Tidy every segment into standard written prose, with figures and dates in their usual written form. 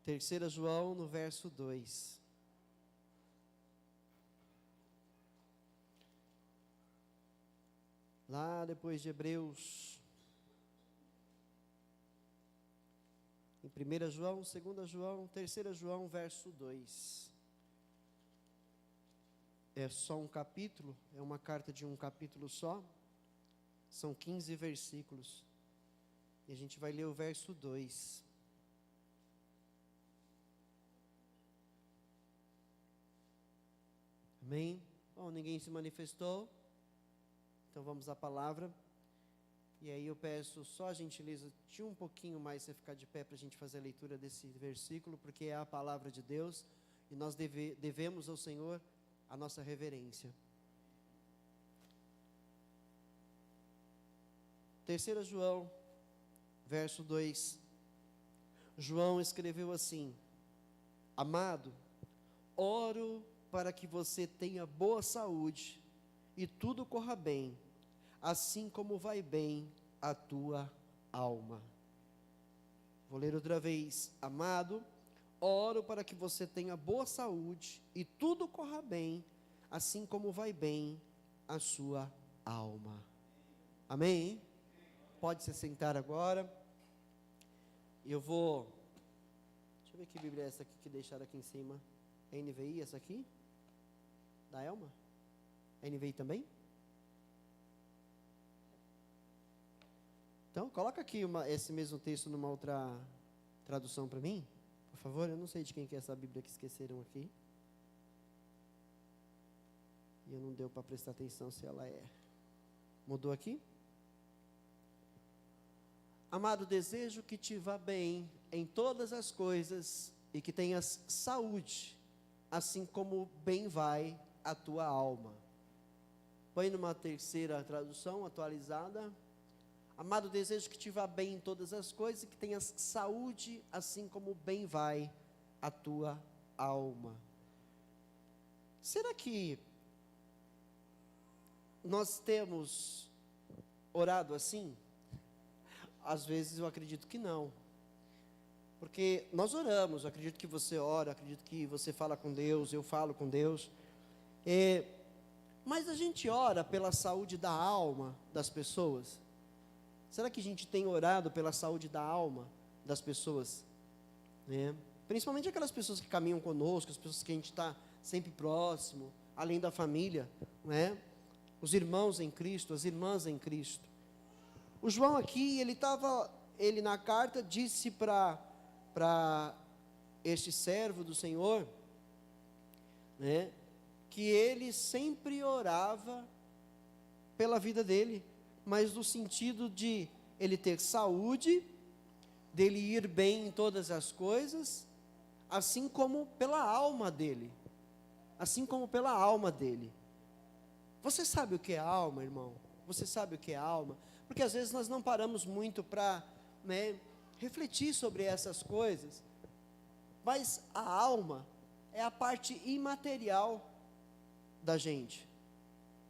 3 João, no verso 2. Lá depois de Hebreus. Em 1 João, 2 João, 3 João, verso 2. É só um capítulo, é uma carta de um capítulo só. São 15 versículos. E a gente vai ler o verso 2. Amém? Bom, ninguém se manifestou. Então vamos à palavra. E aí eu peço só a gentileza de um pouquinho mais você ficar de pé para a gente fazer a leitura desse versículo, porque é a palavra de Deus e nós devemos ao Senhor a nossa reverência. 3 João, verso 2. João escreveu assim: Amado, oro para que você tenha boa saúde e tudo corra bem, assim como vai bem a tua alma. Vou ler outra vez. Amado, oro para que você tenha boa saúde e tudo corra bem, assim como vai bem a sua alma. Amém? Pode se sentar agora. Eu vou... Deixa eu ver que Bíblia é essa aqui que deixaram aqui em cima. É NVI essa aqui? Da Elma? É NVI também? Então, coloca aqui esse mesmo texto numa outra tradução para mim, por favor. Eu não sei de quem que é essa Bíblia que esqueceram aqui. E eu não deu para prestar atenção se ela é. Mudou aqui? Amado, desejo que te vá bem em todas as coisas e que tenhas saúde, assim como bem vai a tua alma. Põe numa terceira tradução atualizada. Amado, desejo que te vá bem em todas as coisas e que tenhas saúde, assim como bem vai a tua alma. Será que nós temos orado assim? Às vezes eu acredito que não. Porque nós oramos, eu acredito que você ora, eu acredito que você fala com Deus, eu falo com Deus. Mas a gente ora pela saúde da alma das pessoas? Será que a gente tem orado pela saúde da alma das pessoas? Principalmente aquelas pessoas que caminham conosco, as pessoas que a gente está sempre próximo, além da família, os irmãos em Cristo, as irmãs em Cristo. O João aqui, ele na carta disse para este servo do Senhor, que ele sempre orava pela vida dele, mas no sentido de ele ter saúde, dele ir bem em todas as coisas, assim como pela alma dele. Assim como pela alma dele. Você sabe o que é alma, irmão? Você sabe o que é alma? Porque às vezes nós não paramos muito para refletir sobre essas coisas. Mas a alma é a parte imaterial da gente.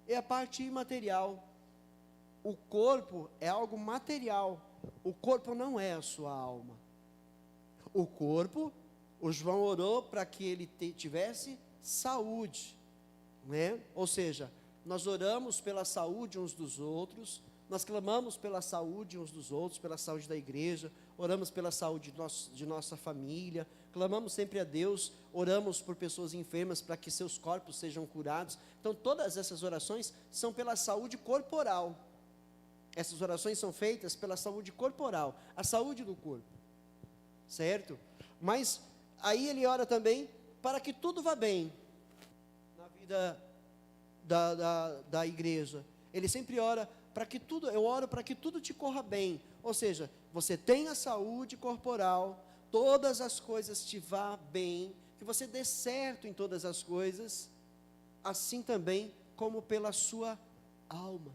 É a parte imaterial. O corpo é algo material. O corpo não é a sua alma. O corpo, o João orou para que ele tivesse saúde, Ou seja, nós oramos pela saúde uns dos outros, nós clamamos pela saúde uns dos outros, pela saúde da igreja, oramos pela saúde de nossa família, clamamos sempre a Deus, oramos por pessoas enfermas para que seus corpos sejam curados. Então todas essas orações são pela saúde corporal. Essas orações são feitas pela saúde corporal, a saúde do corpo, certo? Mas aí ele ora também para que tudo vá bem na vida da igreja. Ele sempre ora para que tudo, eu oro para que tudo te corra bem, ou seja, você tenha saúde corporal, todas as coisas te vá bem, que você dê certo em todas as coisas, assim também como pela sua alma.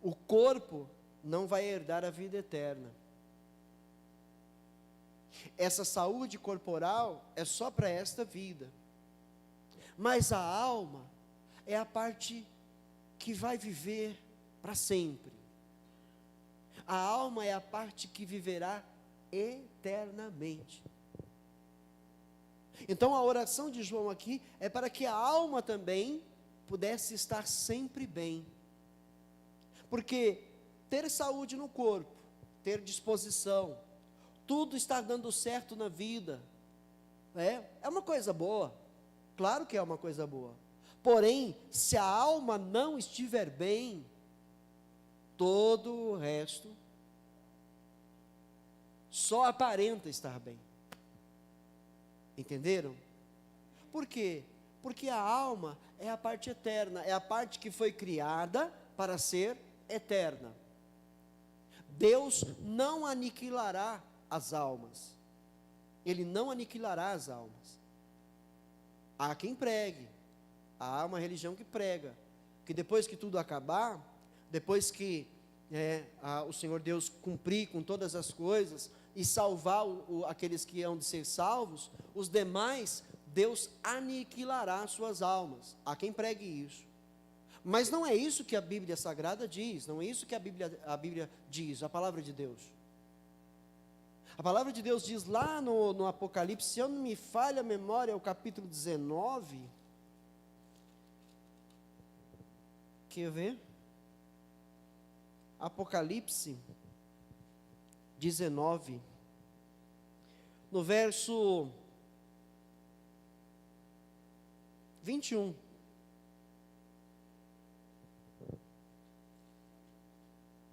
O corpo não vai herdar a vida eterna. Essa saúde corporal é só para esta vida. Mas a alma é a parte que vai viver para sempre. A alma é a parte que viverá eternamente. Então a oração de João aqui é para que a alma também pudesse estar sempre bem. Porque ter saúde no corpo, ter disposição, tudo estar dando certo na vida, é uma coisa boa, claro que é uma coisa boa. Porém, se a alma não estiver bem, todo o resto só aparenta estar bem. Entenderam? Por quê? Porque a alma é a parte eterna, é a parte que foi criada para ser eterna. Deus não aniquilará as almas. Ele não aniquilará as almas. Há quem pregue, há uma religião que prega, que depois que tudo acabar, depois que o Senhor Deus cumprir com todas as coisas, e salvar aqueles que hão de ser salvos, os demais, Deus aniquilará suas almas. Há quem pregue isso. Mas não é isso que a Bíblia Sagrada diz, não é isso que a Bíblia diz, a palavra de Deus. A palavra de Deus diz lá no Apocalipse, se eu não me falha a memória, é o capítulo 19. Quer ver? Apocalipse 19, no verso 21.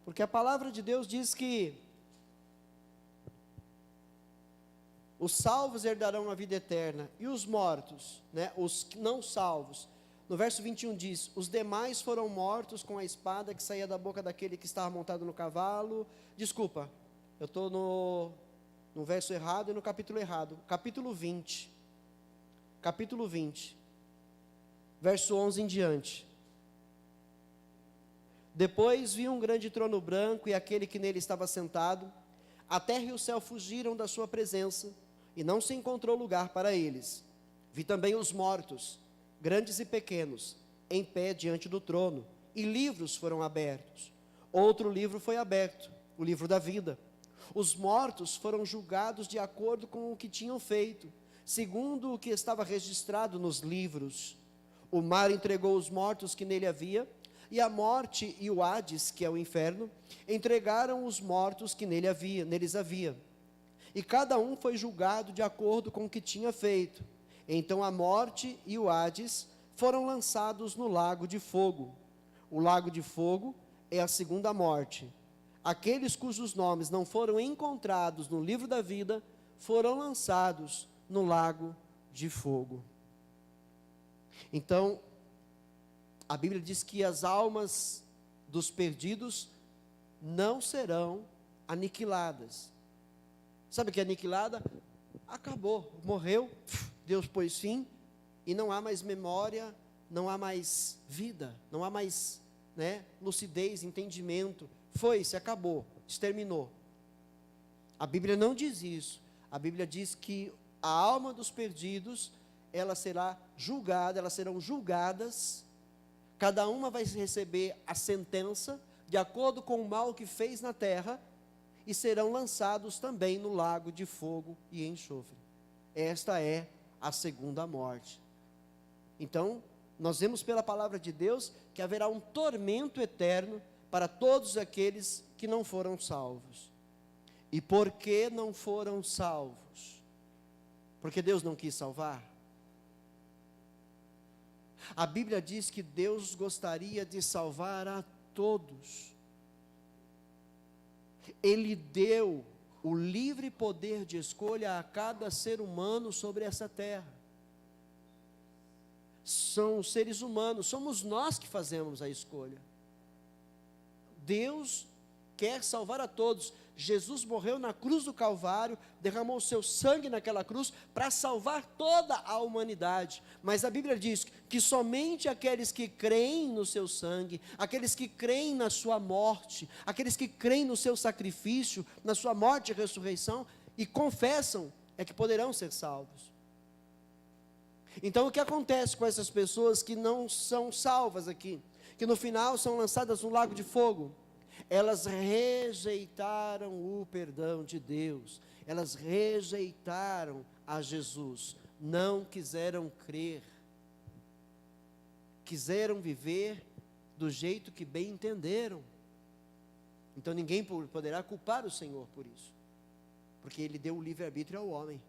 Porque a palavra de Deus diz que os salvos herdarão a vida eterna, e os mortos, os não salvos. No verso 21 diz, os demais foram mortos com a espada que saía da boca daquele que estava montado no cavalo. Desculpa, eu estou no verso errado e no capítulo errado. Capítulo 20, verso 11 em diante. Depois vi um grande trono branco e aquele que nele estava sentado. A terra e o céu fugiram da sua presença, e não se encontrou lugar para eles. Vi também os mortos, grandes e pequenos, em pé diante do trono, e livros foram abertos. Outro livro foi aberto, o livro da vida. Os mortos foram julgados de acordo com o que tinham feito, segundo o que estava registrado nos livros. O mar entregou os mortos que nele havia, e a morte e o Hades, que é o inferno, entregaram os mortos que neles havia. E cada um foi julgado de acordo com o que tinha feito. Então a morte e o Hades foram lançados no lago de fogo. O lago de fogo é a segunda morte. Aqueles cujos nomes não foram encontrados no livro da vida, foram lançados no lago de fogo. Então, a Bíblia diz que as almas dos perdidos não serão aniquiladas. Sabe o que é aniquilada? Acabou, morreu, Deus pôs fim, e não há mais memória, não há mais vida, não há mais lucidez, entendimento. Foi-se, acabou, exterminou. A Bíblia não diz isso. A Bíblia diz que a alma dos perdidos, ela será julgada, elas serão julgadas. Cada uma vai receber a sentença de acordo com o mal que fez na terra, e serão lançados também no lago de fogo e enxofre. Esta é a segunda morte. Então, nós vemos pela palavra de Deus que haverá um tormento eterno para todos aqueles que não foram salvos. E por que não foram salvos? Porque Deus não quis salvar? A Bíblia diz que Deus gostaria de salvar a todos. Ele deu o livre poder de escolha a cada ser humano sobre essa terra. São os seres humanos, somos nós que fazemos a escolha. Deus quer salvar a todos. Jesus morreu na cruz do Calvário, derramou o seu sangue naquela cruz para salvar toda a humanidade. Mas a Bíblia diz que somente aqueles que creem no seu sangue, aqueles que creem na sua morte, aqueles que creem no seu sacrifício, na sua morte e ressurreição, e confessam, é que poderão ser salvos. Então o que acontece com essas pessoas que não são salvas aqui, que no final são lançadas no lago de fogo? Elas rejeitaram o perdão de Deus, elas rejeitaram a Jesus, não quiseram crer, quiseram viver do jeito que bem entenderam. Então ninguém poderá culpar o Senhor por isso, porque Ele deu o livre-arbítrio ao homem,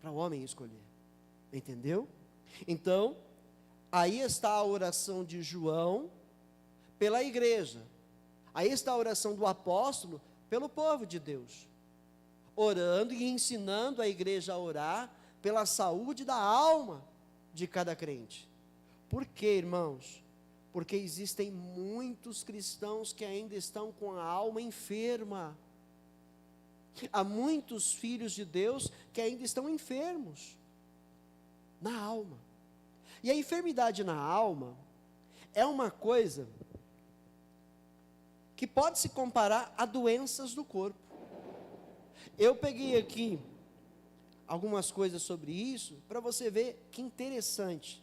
para o homem escolher, entendeu? Então, aí está a oração de João pela igreja, aí está a oração do apóstolo pelo povo de Deus, orando e ensinando a igreja a orar pela saúde da alma de cada crente. Por quê, irmãos? Porque existem muitos cristãos que ainda estão com a alma enferma. Há muitos filhos de Deus que ainda estão enfermos na alma. E a enfermidade na alma é uma coisa que pode se comparar a doenças do corpo. Eu peguei aqui algumas coisas sobre isso para você ver que interessante,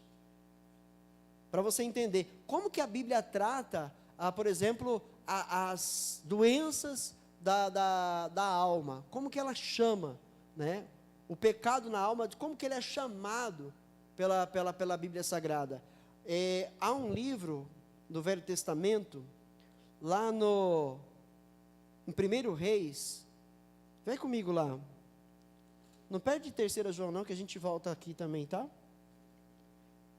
para você entender como que a Bíblia trata, por exemplo, as doenças da alma, como que ela chama, né? O pecado na alma, como que ele é chamado pela Bíblia Sagrada. Há um livro do Velho Testamento, lá em 1 Reis, vem comigo lá, não perde 3 João não, que a gente volta aqui também, tá?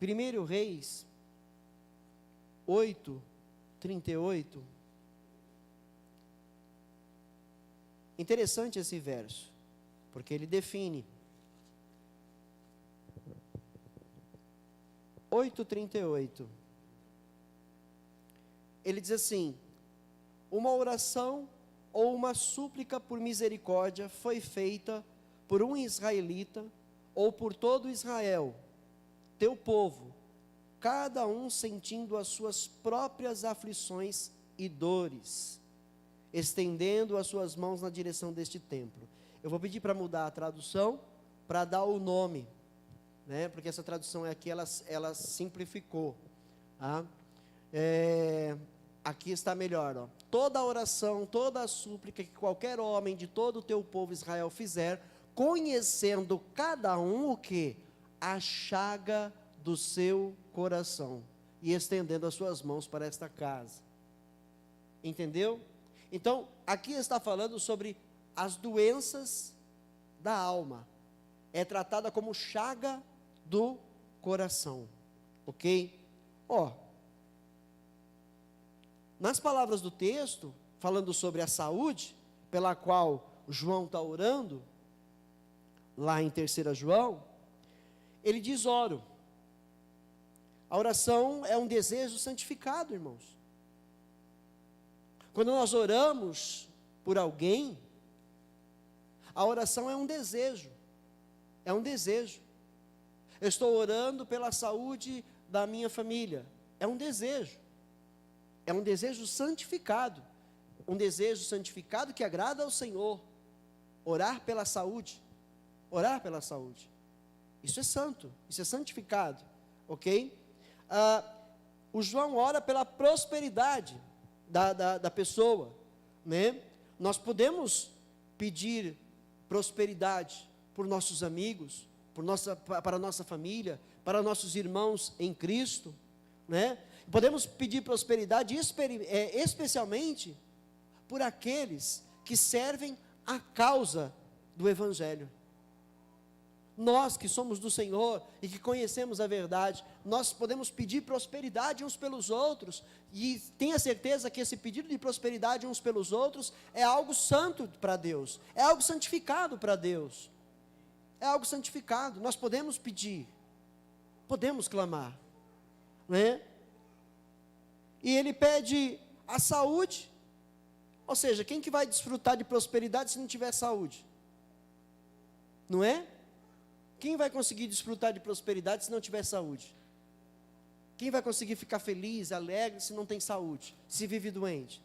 1 Reis 8:38. Interessante esse verso, porque ele define. 8:38. Ele diz assim: uma oração ou uma súplica por misericórdia foi feita por um israelita ou por todo Israel, teu povo, cada um sentindo as suas próprias aflições e dores, estendendo as suas mãos na direção deste templo. Eu vou pedir para mudar a tradução, para dar o nome, né? Porque essa tradução aqui, ela simplificou, tá? Aqui está melhor, ó. Toda a oração, toda a súplica que qualquer homem de todo o teu povo Israel fizer, conhecendo cada um o que? A chaga do seu coração, e estendendo as suas mãos para esta casa. Entendeu? Então, aqui está falando sobre as doenças da alma. É tratada como chaga do coração. Ok? Nas palavras do texto, falando sobre a saúde, pela qual João está orando, lá em 3 João, ele diz: oro. A oração é um desejo santificado, irmãos. Quando nós oramos por alguém, a oração é um desejo. É um desejo. Eu estou orando pela saúde da minha família. É um desejo. É um desejo santificado. Um desejo santificado que agrada ao Senhor. Orar pela saúde. Orar pela saúde. Isso é santo. Isso é santificado. Ok? O João ora pela prosperidade da pessoa, né? Nós podemos pedir prosperidade por nossos amigos, para a nossa família, para nossos irmãos em Cristo, né? Podemos pedir prosperidade especialmente por aqueles que servem a causa do Evangelho. Nós que somos do Senhor e que conhecemos a verdade, nós podemos pedir prosperidade uns pelos outros, e tenha certeza que esse pedido de prosperidade uns pelos outros é algo santo para Deus, é algo santificado para Deus, é algo santificado. Nós podemos pedir, podemos clamar, né? E ele pede a saúde, ou seja, quem que vai desfrutar de prosperidade se não tiver saúde? Não é? Quem vai conseguir desfrutar de prosperidade se não tiver saúde? Quem vai conseguir ficar feliz, alegre, se não tem saúde? Se vive doente?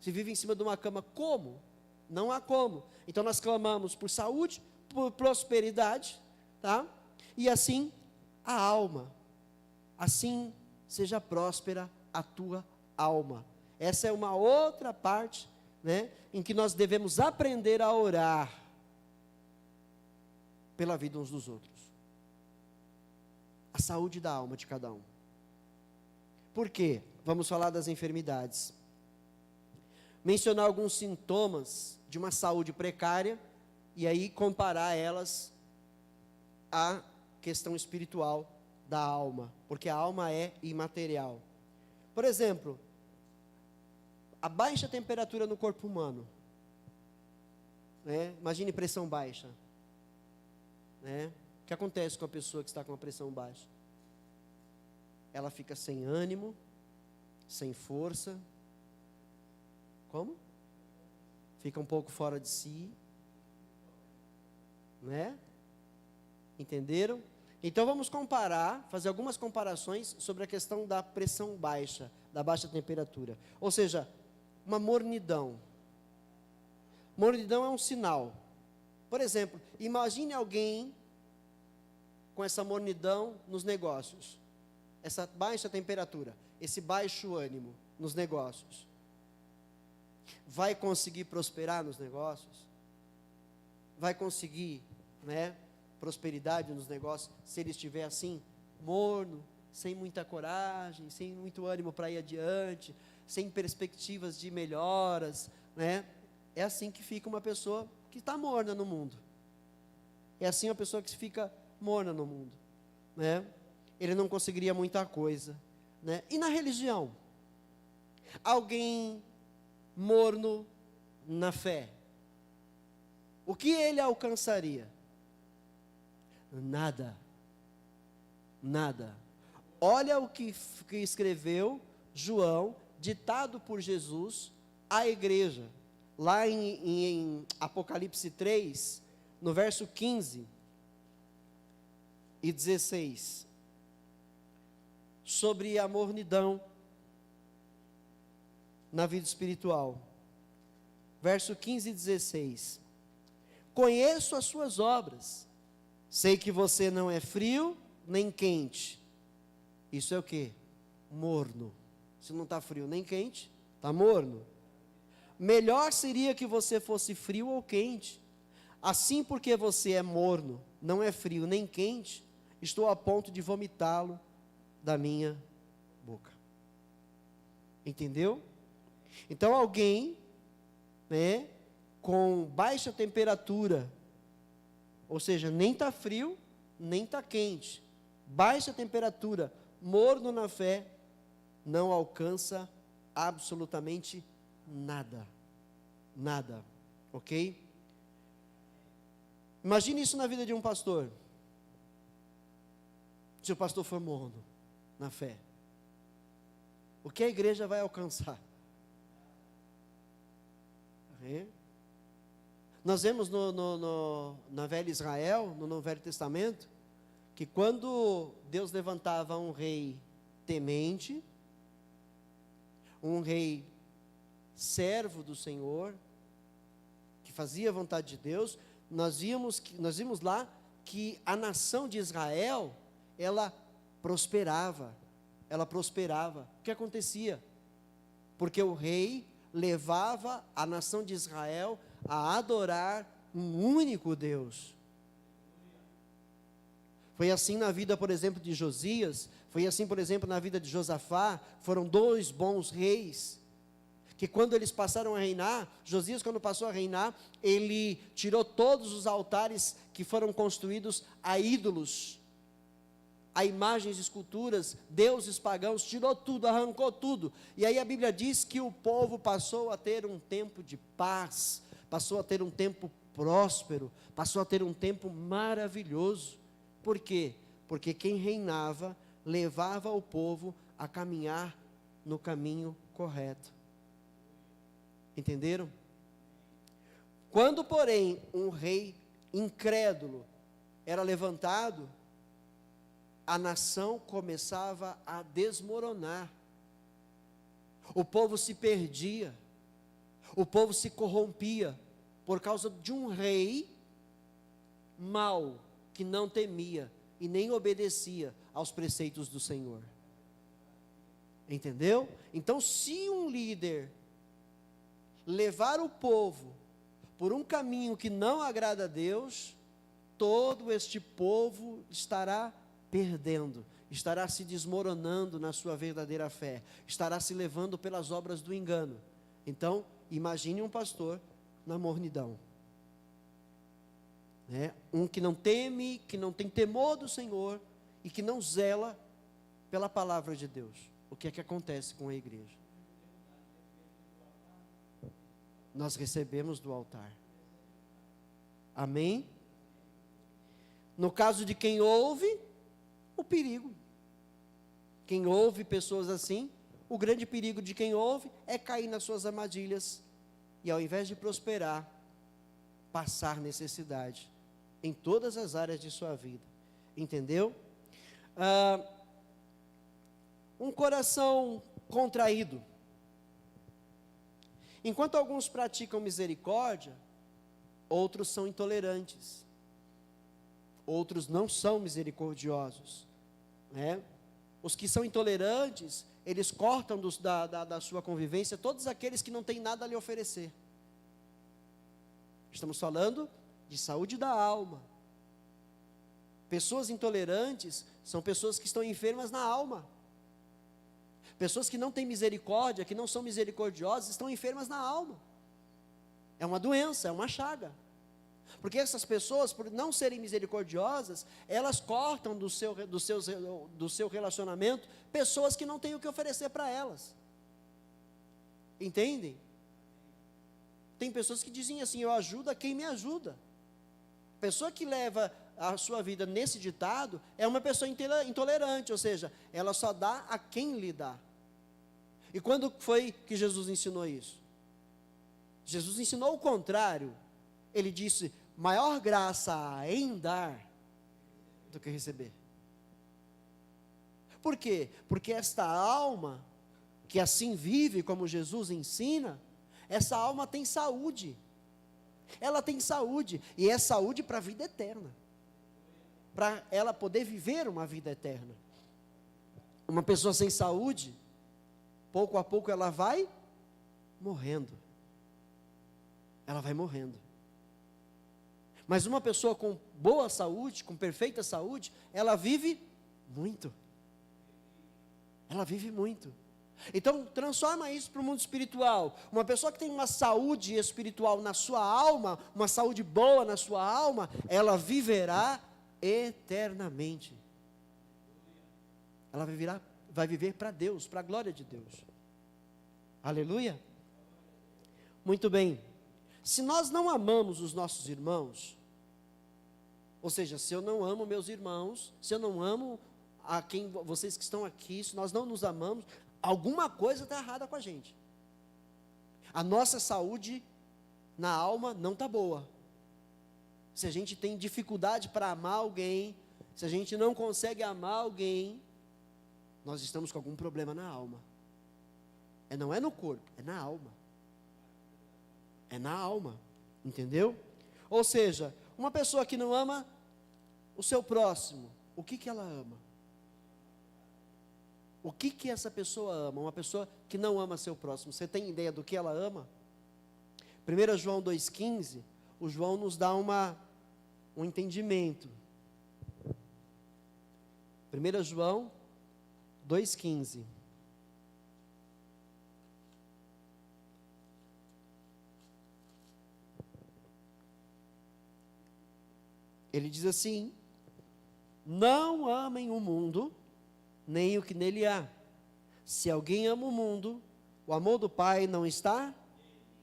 Se vive em cima de uma cama, como? Não há como. Então nós clamamos por saúde, por prosperidade, tá? E assim a alma. Assim seja próspera a tua alma. Essa é uma outra parte, né, em que nós devemos aprender a orar pela vida uns dos outros. A saúde da alma de cada um. Por quê? Vamos falar das enfermidades. Mencionar alguns sintomas de uma saúde precária e aí comparar elas à questão espiritual da alma, porque a alma é imaterial. Por exemplo, a baixa temperatura no corpo humano, né? Imagine pressão baixa, né? O que acontece com a pessoa que está com a pressão baixa? Ela fica sem ânimo, sem força. Como? Fica um pouco fora de si, né? Entenderam? Então vamos comparar, fazer algumas comparações sobre a questão da pressão baixa, da baixa temperatura. Ou seja, uma mornidão. Mornidão é um sinal. Por exemplo, imagine alguém com essa mornidão nos negócios. Essa baixa temperatura, esse baixo ânimo nos negócios. Vai conseguir prosperar nos negócios? Vai conseguir, né, prosperidade nos negócios, se ele estiver assim, morno, sem muita coragem, sem muito ânimo para ir adiante, sem perspectivas de melhoras, né? É assim que fica uma pessoa que está morna no mundo. É assim uma pessoa que fica morna no mundo, né? Ele não conseguiria muita coisa, né? E na religião? Alguém morno na fé, o que ele alcançaria? Nada. Nada. Olha o que escreveu João, ditado por Jesus à igreja, lá em Apocalipse 3, no verso 15 e 16, sobre a mornidão na vida espiritual. Verso 15 e 16. Conheço as suas obras, sei que você não é frio nem quente. Isso é o quê? Morno. Se não está frio nem quente, está morno. Melhor seria que você fosse frio ou quente. Assim, porque você é morno, não é frio nem quente, estou a ponto de vomitá-lo da minha boca. Entendeu? Então alguém, né, com baixa temperatura, ou seja, nem está frio, nem está quente, baixa temperatura, morno na fé, não alcança absolutamente nada. Nada, ok? Imagine isso na vida de um pastor. Se o pastor for morno na fé, o que a igreja vai alcançar? Nós vemos na velha Israel, no Velho Testamento, que quando Deus levantava um rei temente, um rei servo do Senhor, que fazia a vontade de Deus, nós vimos lá que a nação de Israel, ela prosperava. O que acontecia? Porque o rei levava a nação de Israel a adorar um único Deus. Foi assim na vida, por exemplo, de Josias, foi assim, por exemplo, na vida de Josafá. Foram dois bons reis, que quando eles passaram a reinar, Josias, quando passou a reinar, ele tirou todos os altares que foram construídos a ídolos, a imagens, esculturas, deuses pagãos, tirou tudo, arrancou tudo. E aí a Bíblia diz que o povo passou a ter um tempo de paz, passou a ter um tempo próspero, passou a ter um tempo maravilhoso. Por quê? Porque quem reinava levava o povo a caminhar no caminho correto. Entenderam? Quando, porém, um rei incrédulo era levantado, a nação começava a desmoronar. O povo se perdia, o povo se corrompia, por causa de um rei mau, que não temia e nem obedecia aos preceitos do Senhor. Entendeu? Então, se um líder levar o povo por um caminho que não agrada a Deus, todo este povo estará perdendo, estará se desmoronando na sua verdadeira fé, estará se levando pelas obras do engano. Então, imagine um pastor na mornidão, né? Um que não teme, que não tem temor do Senhor e que não zela pela palavra de Deus. O que é que acontece com a igreja? Nós recebemos do altar. Amém? No caso de quem ouve, o perigo. Quem ouve pessoas assim, o grande perigo de quem ouve é cair nas suas armadilhas e, ao invés de prosperar, passar necessidade em todas as áreas de sua vida. Entendeu? Um coração contraído. Enquanto alguns praticam misericórdia, outros são intolerantes. Outros não são misericordiosos, né? Os que são intolerantes, eles cortam da sua convivência todos aqueles que não têm nada a lhe oferecer. Estamos falando de saúde da alma. Pessoas intolerantes são pessoas que estão enfermas na alma. Pessoas que não têm misericórdia, que não são misericordiosas, estão enfermas na alma. É uma doença, é uma chaga. Porque essas pessoas, por não serem misericordiosas, elas cortam do seu relacionamento pessoas que não têm o que oferecer para elas. Entendem? Tem pessoas que dizem assim: eu ajudo a quem me ajuda. Pessoa que leva a sua vida nesse ditado é uma pessoa intolerante, ou seja, ela só dá a quem lhe dá. E quando foi que Jesus ensinou isso? Jesus ensinou o contrário. Ele disse: maior graça há em dar do que receber. Por quê? Porque esta alma, que assim vive como Jesus ensina, essa alma tem saúde. Ela tem saúde, e é saúde para a vida eterna, para ela poder viver uma vida eterna. Uma pessoa sem saúde, pouco a pouco ela vai morrendo. Ela vai morrendo. Mas uma pessoa com boa saúde, com perfeita saúde, ela vive muito. Ela vive muito. Então, transforma isso para o mundo espiritual. Uma pessoa que tem uma saúde espiritual na sua alma, uma saúde boa na sua alma, ela viverá eternamente. Ela vai viver para Deus, para a glória de Deus. Aleluia. Muito bem. Se nós não amamos os nossos irmãos, ou seja, se eu não amo meus irmãos, se eu não amo a quem vocês que estão aqui, se nós não nos amamos, alguma coisa está errada com a gente. A nossa saúde na alma não está boa. Se a gente tem dificuldade para amar alguém, se a gente não consegue amar alguém, nós estamos com algum problema na alma. Não é no corpo, é na alma. É na alma, entendeu? Ou seja, uma pessoa que não ama o seu próximo, o que ela ama? O que essa pessoa ama? Uma pessoa que não ama seu próximo, você tem ideia do que ela ama? 1 João 2,15, o João nos dá um entendimento. 1 João 2,15. Ele diz assim: não amem o mundo, nem o que nele há. Se alguém ama o mundo, o amor do Pai não está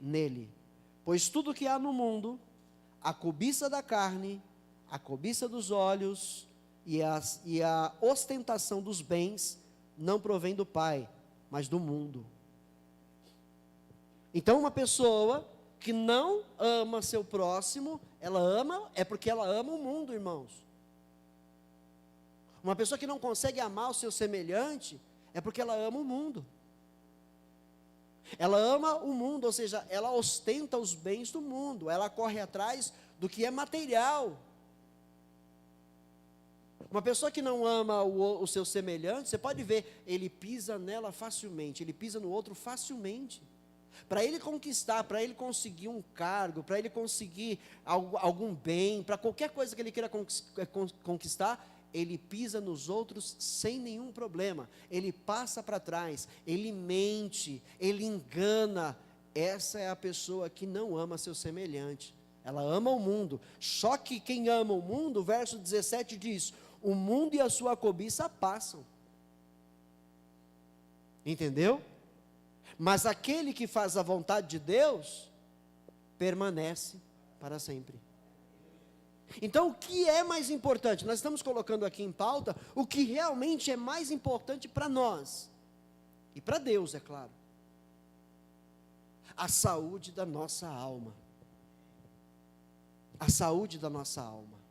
nele. Pois tudo que há no mundo, a cobiça da carne, a cobiça dos olhos e a ostentação dos bens, não provém do Pai, mas do mundo. Então, uma pessoa que não ama seu próximo, ela ama, é porque ela ama o mundo, irmãos. Uma pessoa que não consegue amar o seu semelhante, é porque ela ama o mundo. Ela ama o mundo, ou seja, ela ostenta os bens do mundo, ela corre atrás do que é material. Uma pessoa que não ama o seu semelhante, você pode ver, ele pisa nela facilmente, ele pisa no outro facilmente. Para ele conquistar, para ele conseguir um cargo, para ele conseguir algum bem, para qualquer coisa que ele queira conquistar, ele pisa nos outros sem nenhum problema. Ele passa para trás, ele mente, ele engana. Essa é a pessoa que não ama seu semelhante. Ela ama o mundo. Só que quem ama o mundo, o verso 17 diz: o mundo e a sua cobiça passam. Entendeu? Mas aquele que faz a vontade de Deus, permanece para sempre. Então, o que é mais importante? Nós estamos colocando aqui em pauta o que realmente é mais importante para nós. E para Deus, é claro. A saúde da nossa alma. A saúde da nossa alma.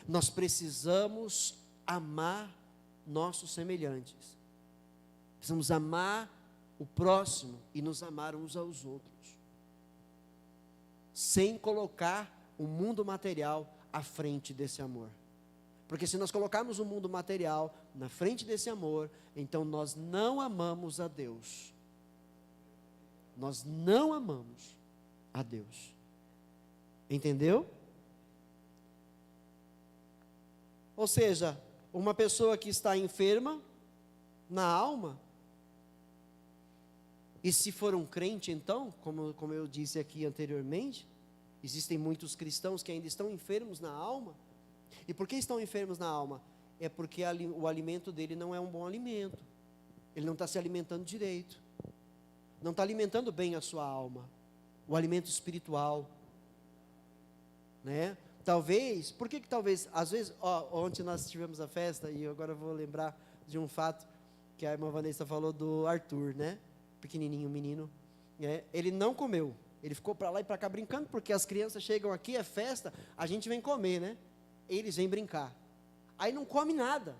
Nós precisamos amar nossos semelhantes. Precisamos amar o próximo e nos amar uns aos outros. Sem colocar o mundo material à frente desse amor. Porque se nós colocarmos o mundo material na frente desse amor, então nós não amamos a Deus. Nós não amamos a Deus. Entendeu? Ou seja, uma pessoa que está enferma na alma, e se for um crente então, como eu disse aqui anteriormente, existem muitos cristãos que ainda estão enfermos na alma. E por que estão enfermos na alma? É porque o alimento dele não é um bom alimento. Ele não está se alimentando direito. Não está alimentando bem a sua alma. O alimento espiritual. Né? Talvez, por que talvez, às vezes, ontem nós tivemos a festa, e agora eu vou lembrar de um fato, que a irmã Vanessa falou do Arthur, né? Pequenininho, menino. Né? Ele não comeu. Ele ficou para lá e para cá brincando, porque as crianças chegam aqui, é festa, a gente vem comer, né? Eles vêm brincar. Aí não come nada.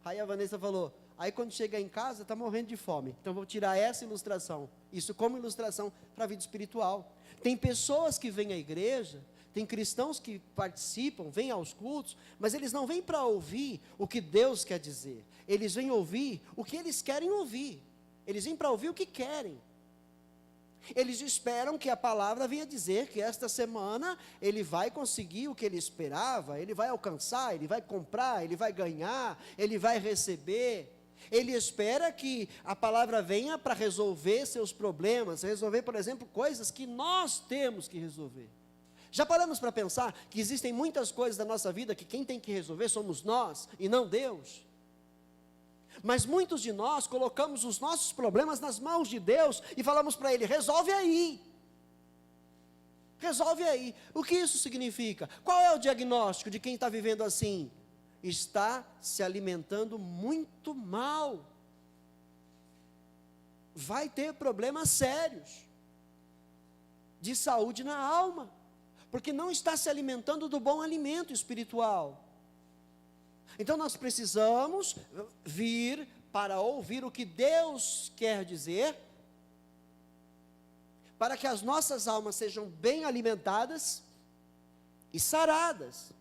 Aí a Vanessa falou, aí quando chega em casa, está morrendo de fome. Então vou tirar essa ilustração. Isso como ilustração para a vida espiritual. Tem pessoas que vêm à igreja, tem cristãos que participam, vêm aos cultos, mas eles não vêm para ouvir o que Deus quer dizer. Eles vêm ouvir o que eles querem ouvir. Eles vêm para ouvir o que querem. Eles esperam que a palavra venha dizer que esta semana ele vai conseguir o que ele esperava, ele vai alcançar, ele vai comprar, ele vai ganhar, ele vai receber. Ele espera que a palavra venha para resolver seus problemas, resolver, por exemplo, coisas que nós temos que resolver. Já paramos para pensar que existem muitas coisas da nossa vida que quem tem que resolver somos nós e não Deus? Mas muitos de nós colocamos os nossos problemas nas mãos de Deus e falamos para Ele, resolve aí. Resolve aí. O que isso significa? Qual é o diagnóstico de quem está vivendo assim? Está se alimentando muito mal. Vai ter problemas sérios de saúde na alma, porque não está se alimentando do bom alimento espiritual. Então nós precisamos vir para ouvir o que Deus quer dizer, para que as nossas almas sejam bem alimentadas e saradas.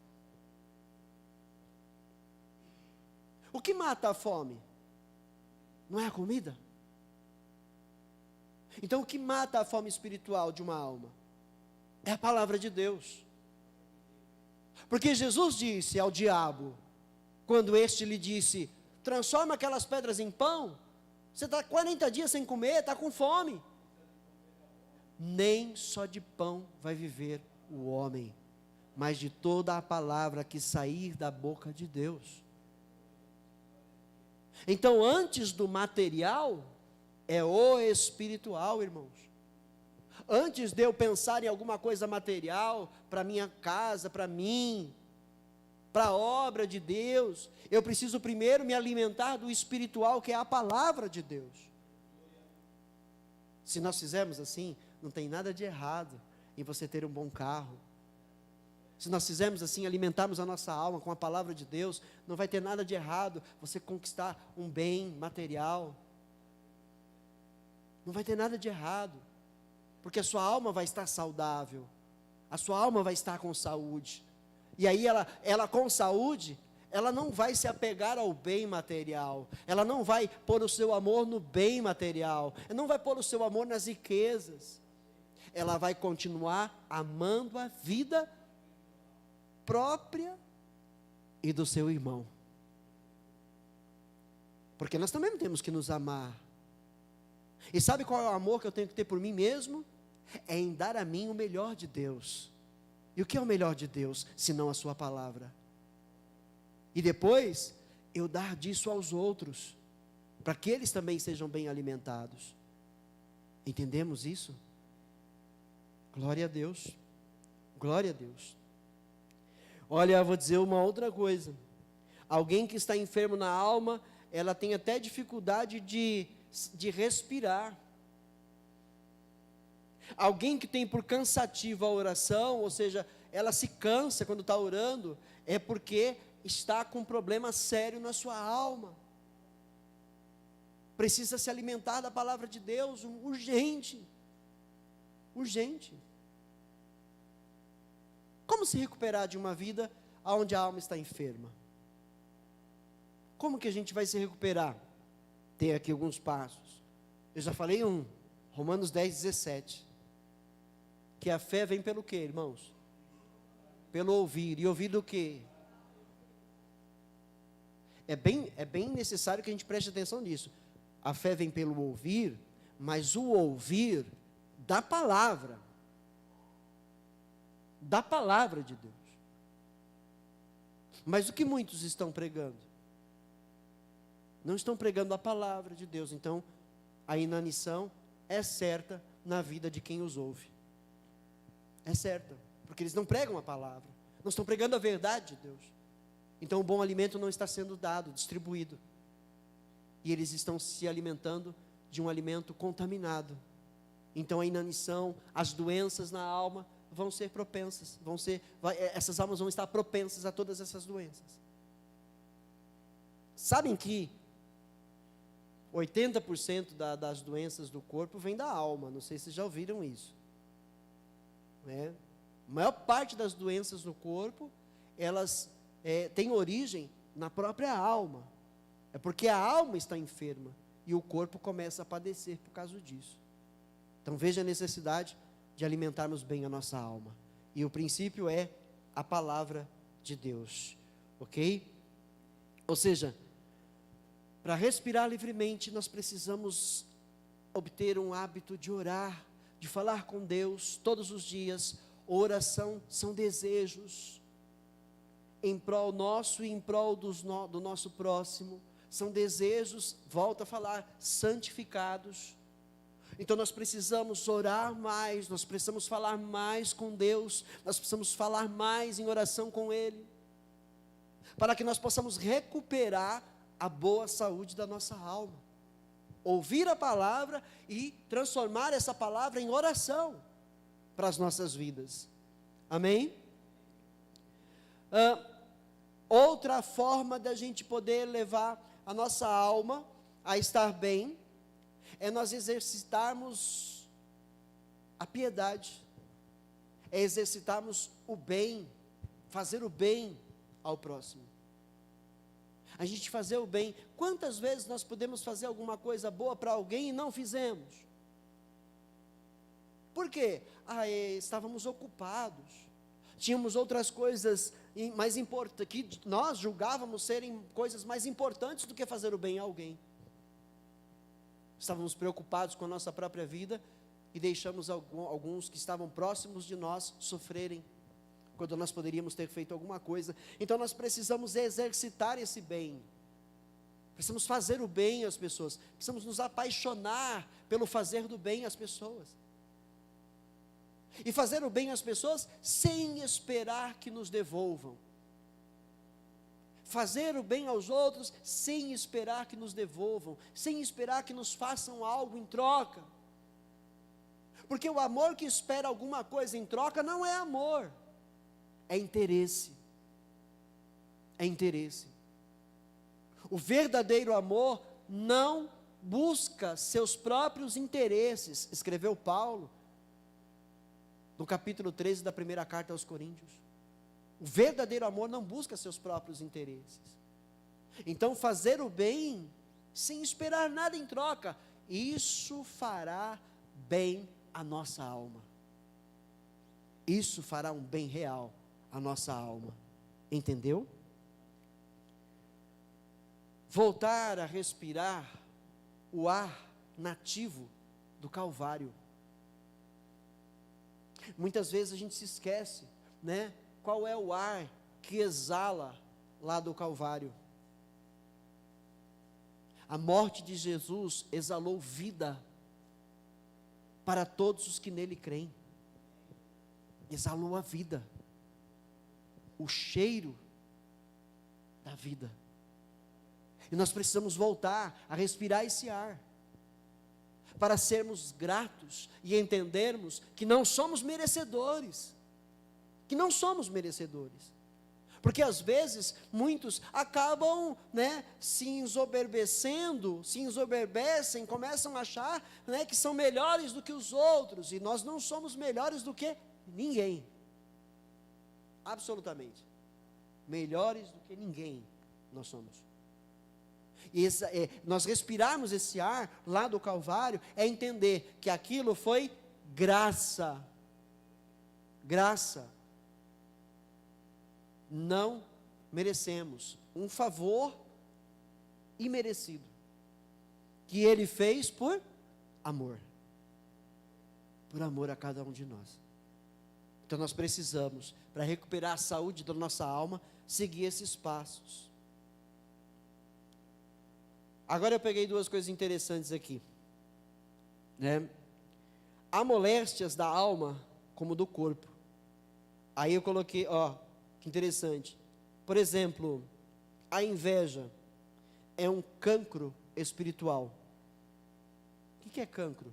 O que mata a fome? Não é a comida? Então o que mata a fome espiritual de uma alma? É a palavra de Deus. Porque Jesus disse ao diabo, quando este lhe disse, transforma aquelas pedras em pão, você está 40 dias sem comer, está com fome. Nem só de pão vai viver o homem, mas de toda a palavra que sair da boca de Deus. Então, antes do material, é o espiritual, irmãos. Antes de eu pensar em alguma coisa material, para minha casa, para mim, para a obra de Deus, eu preciso primeiro me alimentar do espiritual, que é a palavra de Deus. Se nós fizermos assim, não tem nada de errado em você ter um bom carro. Se nós fizermos assim, alimentarmos a nossa alma com a palavra de Deus, não vai ter nada de errado você conquistar um bem material. Não vai ter nada de errado, porque a sua alma vai estar saudável, a sua alma vai estar com saúde. E aí ela com saúde, ela não vai se apegar ao bem material, ela não vai pôr o seu amor no bem material, ela não vai pôr o seu amor nas riquezas, ela vai continuar amando a vida própria e do seu irmão. Porque nós também temos que nos amar. E sabe qual é o amor que eu tenho que ter por mim mesmo? É em dar a mim o melhor de Deus. E o que é o melhor de Deus, senão a sua palavra? E depois, eu dar disso aos outros, para que eles também sejam bem alimentados. Entendemos isso? Glória a Deus. Glória a Deus. Olha, eu vou dizer uma outra coisa. Alguém que está enfermo na alma, ela tem até dificuldade de respirar. Alguém que tem por cansativo a oração, ou seja, ela se cansa quando está orando, é porque está com um problema sério na sua alma. Precisa se alimentar da palavra de Deus, urgente. Urgente. Como se recuperar de uma vida onde a alma está enferma? Como que a gente vai se recuperar? Tem aqui alguns passos. Eu já falei Romanos 10:17. Que a fé vem pelo quê, irmãos? Pelo ouvir. E ouvir do quê? É bem necessário que a gente preste atenção nisso. A fé vem pelo ouvir, mas o ouvir da palavra. Da palavra de Deus. Mas o que muitos estão pregando? Não estão pregando a palavra de Deus. Então, a inanição é certa na vida de quem os ouve. É certa, porque eles não pregam a palavra, não estão pregando a verdade de Deus. Então o bom alimento não está sendo dado, distribuído. E eles estão se alimentando de um alimento contaminado. Então a inanição, as doenças na alma vão ser propensas, essas almas vão estar propensas a todas essas doenças. Sabem que 80% das doenças do corpo vem da alma, não sei se vocês já ouviram isso. A maior parte das doenças no corpo, elas têm origem na própria alma. É porque a alma está enferma e o corpo começa a padecer por causa disso. Então veja a necessidade de alimentarmos bem a nossa alma. E o princípio é a palavra de Deus. Ok? Ou seja, para respirar livremente, nós precisamos obter um hábito de orar, de falar com Deus todos os dias. Oração são desejos em prol nosso e em prol do nosso próximo. São desejos, volto a falar, santificados. Então nós precisamos orar mais, nós precisamos falar mais com Deus, nós precisamos falar mais em oração com Ele, para que nós possamos recuperar a boa saúde da nossa alma. Ouvir a palavra e transformar essa palavra em oração para as nossas vidas. Amém? Outra forma da gente poder levar a nossa alma a estar bem é nós exercitarmos a piedade, é exercitarmos o bem, fazer o bem ao próximo. A gente fazer o bem. Quantas vezes nós podemos fazer alguma coisa boa para alguém e não fizemos? Por quê? Estávamos ocupados, tínhamos outras coisas mais importantes, que nós julgávamos serem coisas mais importantes do que fazer o bem a alguém. Estávamos preocupados com a nossa própria vida e deixamos alguns que estavam próximos de nós sofrerem, quando nós poderíamos ter feito alguma coisa. Então nós precisamos exercitar esse bem, precisamos fazer o bem às pessoas, precisamos nos apaixonar pelo fazer do bem às pessoas, e fazer o bem às pessoas sem esperar que nos devolvam, fazer o bem aos outros sem esperar que nos devolvam, sem esperar que nos façam algo em troca, porque o amor que espera alguma coisa em troca não é amor, é interesse. É interesse. O verdadeiro amor não busca seus próprios interesses, escreveu Paulo, no capítulo 13 da primeira carta aos Coríntios. O verdadeiro amor não busca seus próprios interesses. Então, fazer o bem, sem esperar nada em troca, isso fará bem à nossa alma. Isso fará um bem real à nossa alma. Entendeu? Voltar a respirar o ar nativo do Calvário. Muitas vezes a gente se esquece, né? Qual é o ar que exala lá do Calvário? A morte de Jesus exalou vida para todos os que nele creem. Exalou a vida, o cheiro da vida. E nós precisamos voltar a respirar esse ar, para sermos gratos e entendermos que não somos merecedores. Que não somos merecedores. Porque às vezes muitos acabam, né, se ensoberbecem, começam a achar, né, que são melhores do que os outros, e nós não somos melhores do que ninguém. Absolutamente. Melhores do que ninguém nós somos. E nós respirarmos esse ar lá do Calvário é entender que aquilo foi graça. Graça. Não merecemos, um favor imerecido, que Ele fez por amor a cada um de nós. Então nós precisamos, para recuperar a saúde da nossa alma, seguir esses passos. Agora eu peguei duas coisas interessantes aqui, né? Há moléstias da alma como do corpo. Aí eu coloquei, que interessante. Por exemplo, a inveja é um cancro espiritual. O que é cancro?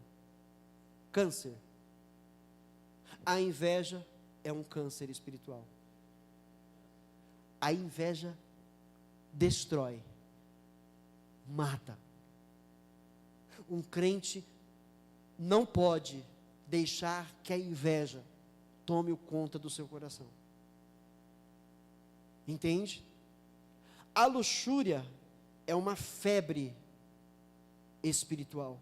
Câncer. A inveja é um câncer espiritual. A inveja destrói, mata. Um crente não pode deixar que a inveja tome conta do seu coração. Entende? A luxúria é uma febre espiritual.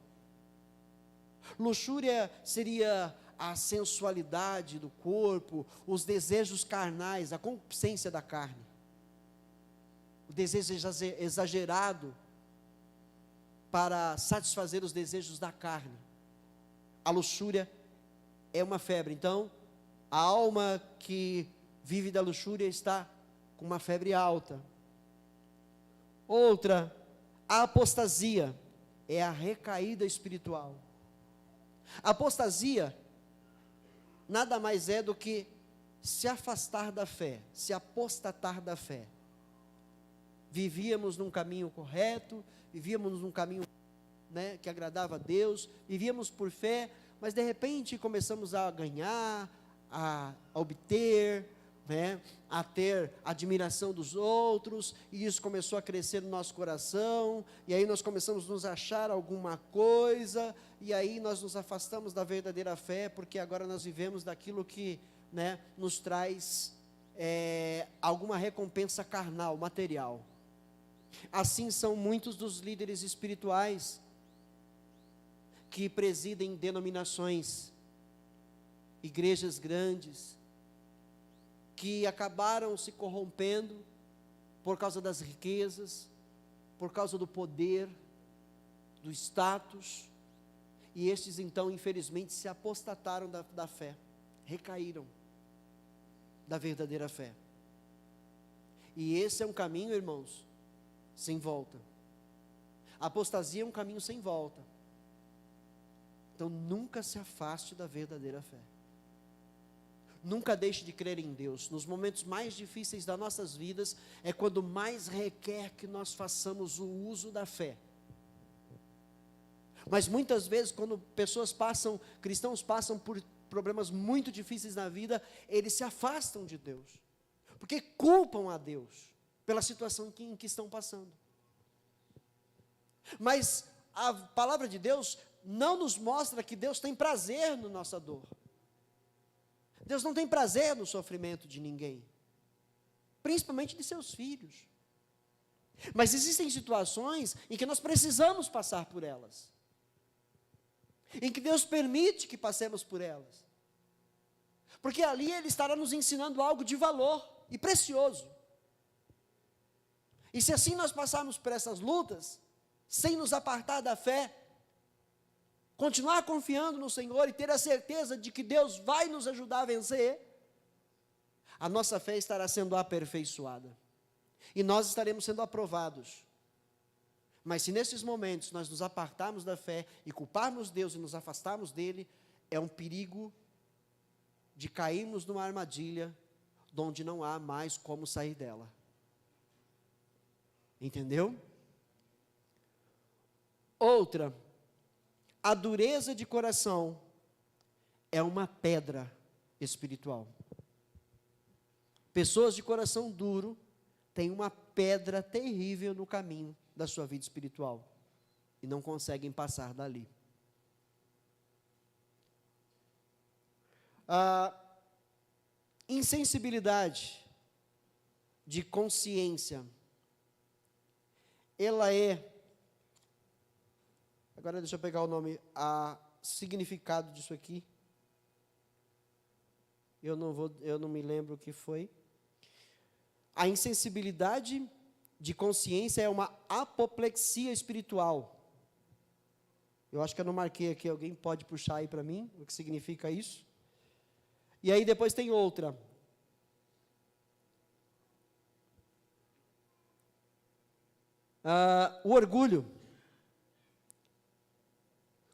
Luxúria seria a sensualidade do corpo, os desejos carnais, a concupiscência da carne. O desejo exagerado para satisfazer os desejos da carne. A luxúria é uma febre. Então, a alma que vive da luxúria está com uma febre alta. Outra, a apostasia, é a recaída espiritual. A apostasia nada mais é do que se afastar da fé, se apostatar da fé. Vivíamos num caminho correto, vivíamos num caminho, né, que agradava a Deus, vivíamos por fé, mas de repente começamos a ganhar, a obter, né, a ter admiração dos outros, e isso começou a crescer no nosso coração, e aí nós começamos a nos achar alguma coisa, e aí nós nos afastamos da verdadeira fé, porque agora nós vivemos daquilo que, né, nos traz alguma recompensa carnal, material. Assim são muitos dos líderes espirituais que presidem denominações, igrejas grandes, que acabaram se corrompendo por causa das riquezas, por causa do poder, do status, e estes então infelizmente se apostataram da fé, recaíram da verdadeira fé. E esse é um caminho, irmãos, sem volta. A apostasia é um caminho sem volta. Então nunca se afaste da verdadeira fé. Nunca deixe de crer em Deus. Nos momentos mais difíceis das nossas vidas, é quando mais requer que nós façamos o uso da fé. Mas muitas vezes, quando cristãos passam por problemas muito difíceis na vida, eles se afastam de Deus, porque culpam a Deus pela situação em que estão passando. Mas a palavra de Deus não nos mostra que Deus tem prazer na nossa dor. Deus não tem prazer no sofrimento de ninguém. principalmente de seus filhos. Mas existem situações em que nós precisamos passar por elas, em que Deus permite que passemos por elas, porque ali Ele estará nos ensinando algo de valor e precioso. E se assim nós passarmos por essas lutas, sem nos apartar da fé, continuar confiando no Senhor e ter a certeza de que Deus vai nos ajudar a vencer, a nossa fé estará sendo aperfeiçoada, e nós estaremos sendo aprovados. Mas se nesses momentos nós nos apartarmos da fé e culparmos Deus e nos afastarmos dEle, é um perigo de cairmos numa armadilha, onde não há mais como sair dela. Entendeu? Outra, a dureza de coração é uma pedra espiritual. Pessoas de coração duro têm uma pedra terrível no caminho da sua vida espiritual e não conseguem passar dali. A insensibilidade de consciência, ela é, agora deixa eu pegar o nome, o significado disso aqui, eu não me lembro o que foi. A insensibilidade de consciência é uma apoplexia espiritual. Eu acho que eu não marquei aqui, alguém pode puxar aí para mim, o que significa isso? E aí depois tem outra. O orgulho.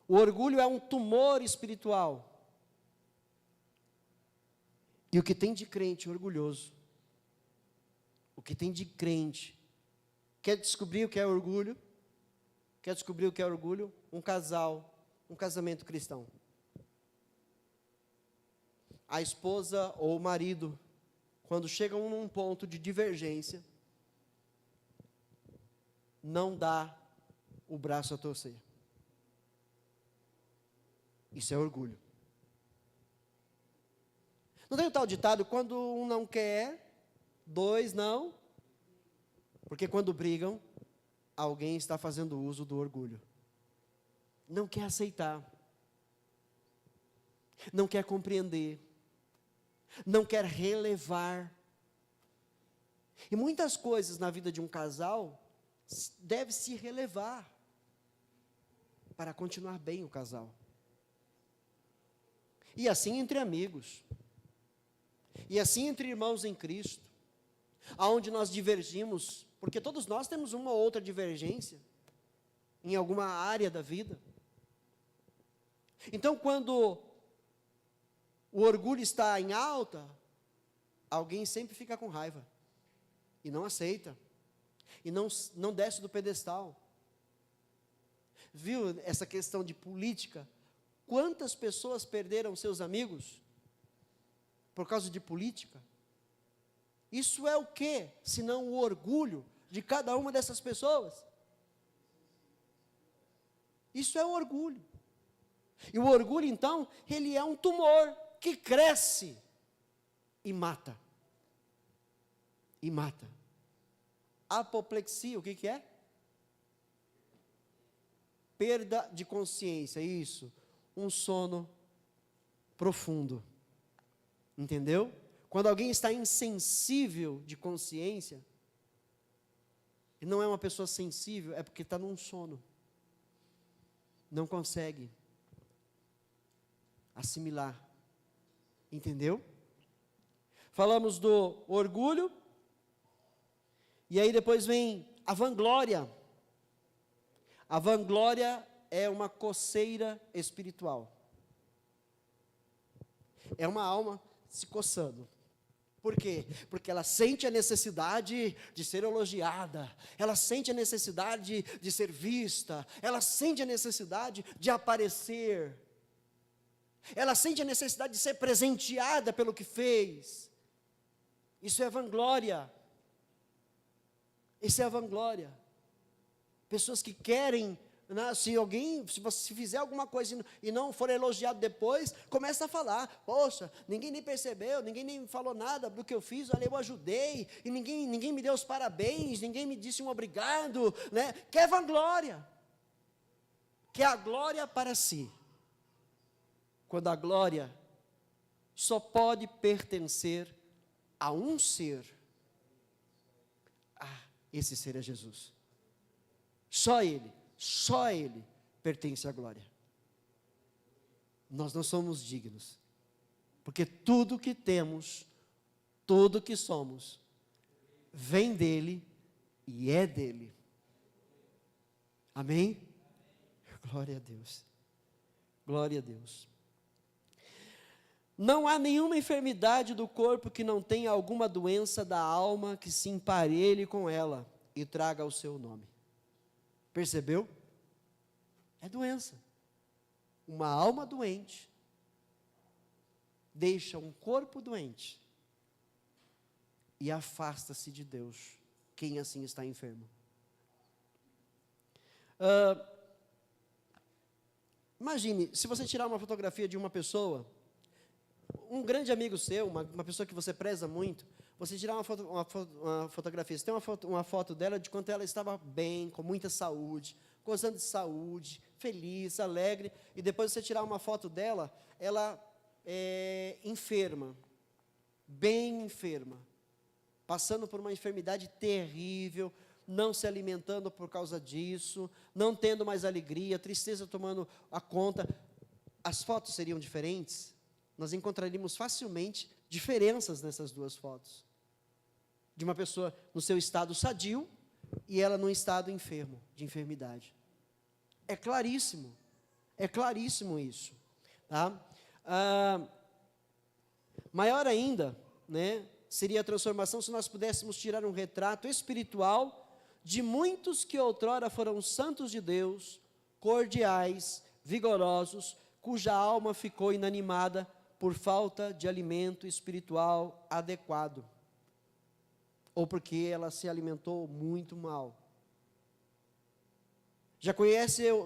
O orgulho é um tumor espiritual. E o que tem de crente orgulhoso, o que tem de crente, quer descobrir o que é orgulho? Quer descobrir o que é orgulho? Um casamento cristão. A esposa ou o marido, quando chegam num ponto de divergência, não dá o braço a torcer. Isso é orgulho. Não tem o tal ditado, quando um não quer, dois não, porque quando brigam, alguém está fazendo uso do orgulho. Não quer aceitar, não quer compreender, não quer relevar. E muitas coisas na vida de um casal deve se relevar para continuar bem o casal. E assim entre amigos, e assim entre irmãos em Cristo, aonde nós divergimos, porque todos nós temos uma ou outra divergência em alguma área da vida. Então, quando o orgulho está em alta, alguém sempre fica com raiva e não aceita, e não desce do pedestal. Viu essa questão de política? Quantas pessoas perderam seus amigos por causa de política? Isso é o quê? Senão o orgulho de cada uma dessas pessoas. Isso é o orgulho. E o orgulho, então, ele é um tumor que cresce e mata. E mata. Apoplexia, o que é? Perda de consciência, isso. Um sono profundo. Entendeu? Quando alguém está insensível de consciência, e não é uma pessoa sensível, é porque está num sono. Não consegue assimilar. Entendeu? Falamos do orgulho, e aí depois vem a vanglória. A vanglória é uma coceira espiritual. É uma alma se coçando. Por quê? Porque ela sente a necessidade de ser elogiada, ela sente a necessidade de ser vista, ela sente a necessidade de aparecer, ela sente a necessidade de ser presenteada pelo que fez. Isso é vanglória. Isso é a vanglória. Pessoas que querem Se você fizer alguma coisa e não for elogiado depois, começa a falar, poxa, ninguém nem percebeu, ninguém nem falou nada do que eu fiz, olha, eu ajudei, e ninguém me deu os parabéns, ninguém me disse um obrigado, né? Quer vanglória, quer a glória para si, quando a glória só pode pertencer a um ser. Esse ser é Jesus. Só Ele pertence à glória. Nós não somos dignos, porque tudo que temos, tudo que somos, vem dEle e é dEle. Amém? Glória a Deus. Glória a Deus. Não há nenhuma enfermidade do corpo que não tenha alguma doença da alma que se emparelhe com ela e traga o seu nome. Percebeu? É doença. Uma alma doente deixa um corpo doente e afasta-se de Deus, quem assim está enfermo. Imagine, se você tirar uma fotografia de uma pessoa, um grande amigo seu, uma pessoa que você preza muito, você tirar uma fotografia, você tem uma foto dela de quando ela estava bem, com muita saúde, gozando de saúde, feliz, alegre, e depois você tirar uma foto dela, ela é enferma, bem enferma, passando por uma enfermidade terrível, não se alimentando por causa disso, não tendo mais alegria, tristeza tomando a conta. As fotos seriam diferentes? Nós encontraríamos facilmente diferenças nessas duas fotos. De uma pessoa no seu estado sadio e ela num estado enfermo, de enfermidade. É claríssimo isso. Tá? Maior ainda, né, seria a transformação se nós pudéssemos tirar um retrato espiritual de muitos que outrora foram santos de Deus, cordiais, vigorosos, cuja alma ficou inanimada por falta de alimento espiritual adequado, ou porque ela se alimentou muito mal.